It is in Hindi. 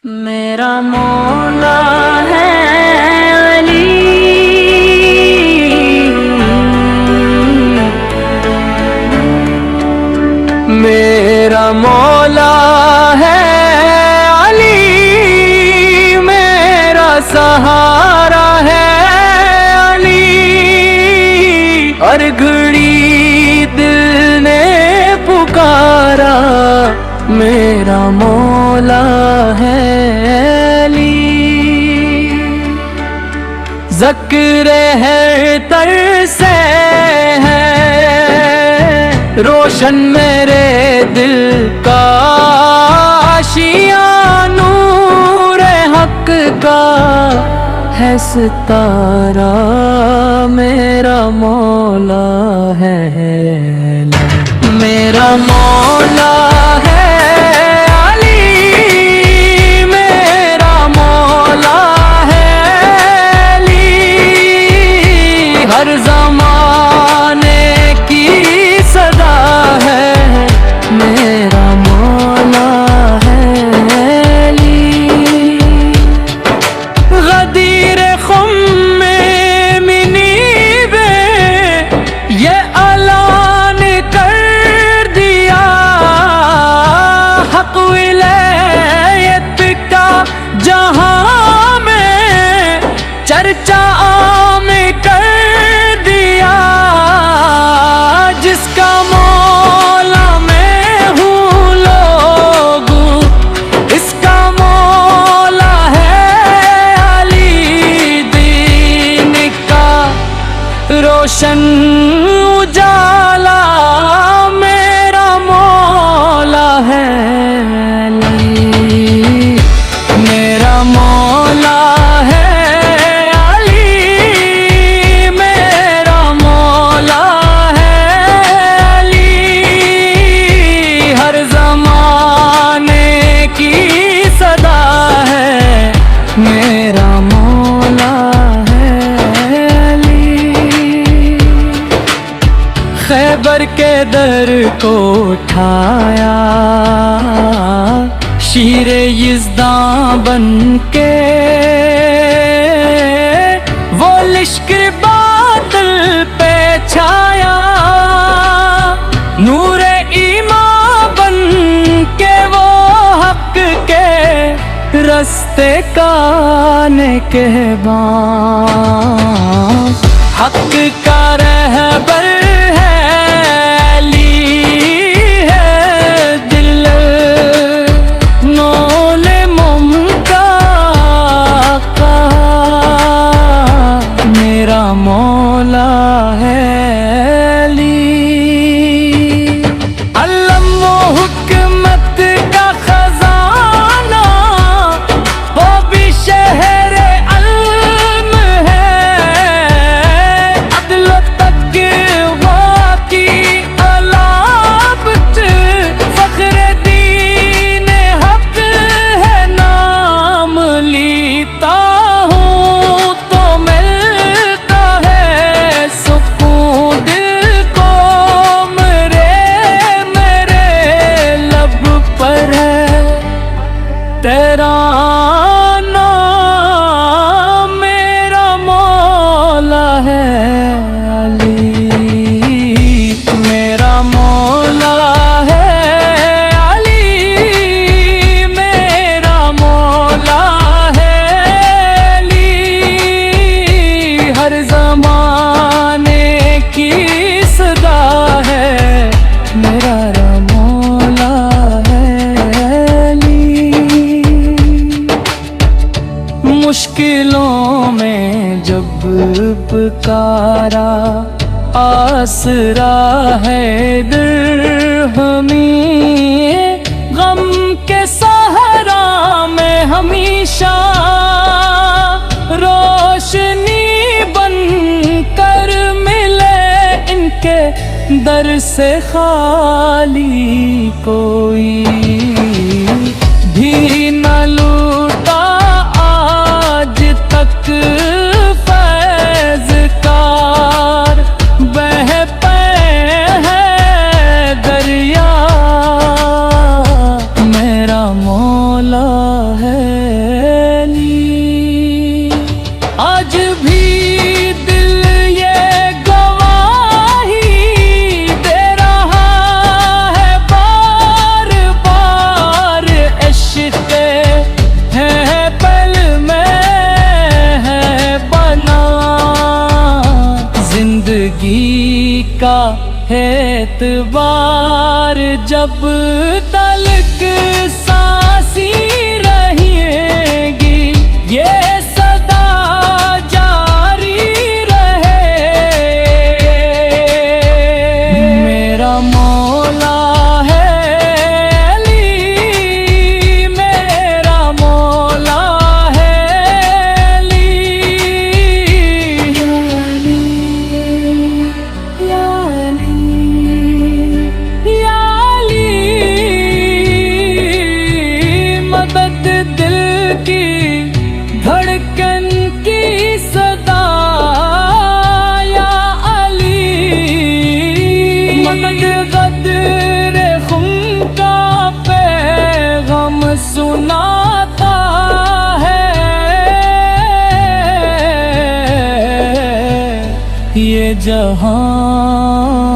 मेरा मौला है अली, मेरा मौला है अली, मेरा सहारा है अली। हर घड़ी दिल ने पुकारा, मेरा मौला है अली। ज़िक्र है तर से है रोशन मेरे दिल का आशियाँ, नूर हक का है सितारा, मेरा मौला है मेरा मौला है अली, मेरा मौला है अली। हर ज़माने की सदा है, मेरा मौला है अली। गदीर खुम में मिनीबे ये ऐलान कर दिया, हक विलायत का जहां में चर्चा आम कर दिया। जिसका मौला मैं हूँ लोग, इसका मौला है अली। दीन का रोशन उजाला, मेरा मौला है अली, मेरा मौला है अली, मेरा मौला है अली। हर ज़माने की सदा है, मेरा मौला है अली। खैबर के दर को उठाया शीरे यज़दां बन के, वो लिश्कर बातिल पे छाया, नूरे ईमान बन के वो हक के रस्ते का निगहबान, हक का रहबर मौला है अली। अल्लाह हुकमत का खजाना, वो भी शहर अल्म है। अदल तक़वा की अलामत, फ़ख्र दीन हक है नाम लीता हूँ तो मिलता है सुकून दिल को। मेरे लब पर है तेरा नाम, मेरा मौला है अली, मेरा मौला है अली, मेरा मौला है अली। हर ज़माने की सदा है, मेरा मौला है अली। मुश्किलों में जब पुकारा, आसरा है दिरहमी। गम के सहारा में हमेशा रोशनी बन कर मिले, इनके दर से खाली कोई भी न लूटा आज तक। फैज़ कार बह पे है दरिया, मेरा मौला है। एतबार जब तलक सांसी रहेगी ये सदा जारी रहे। मेरा मौला है अली, मेरा मौला है अली, या अली, या अली, मदद दिल की धड़कन की सदा, या अली, मदद गदर खुम का पैगाम सुनाता है। ये जहां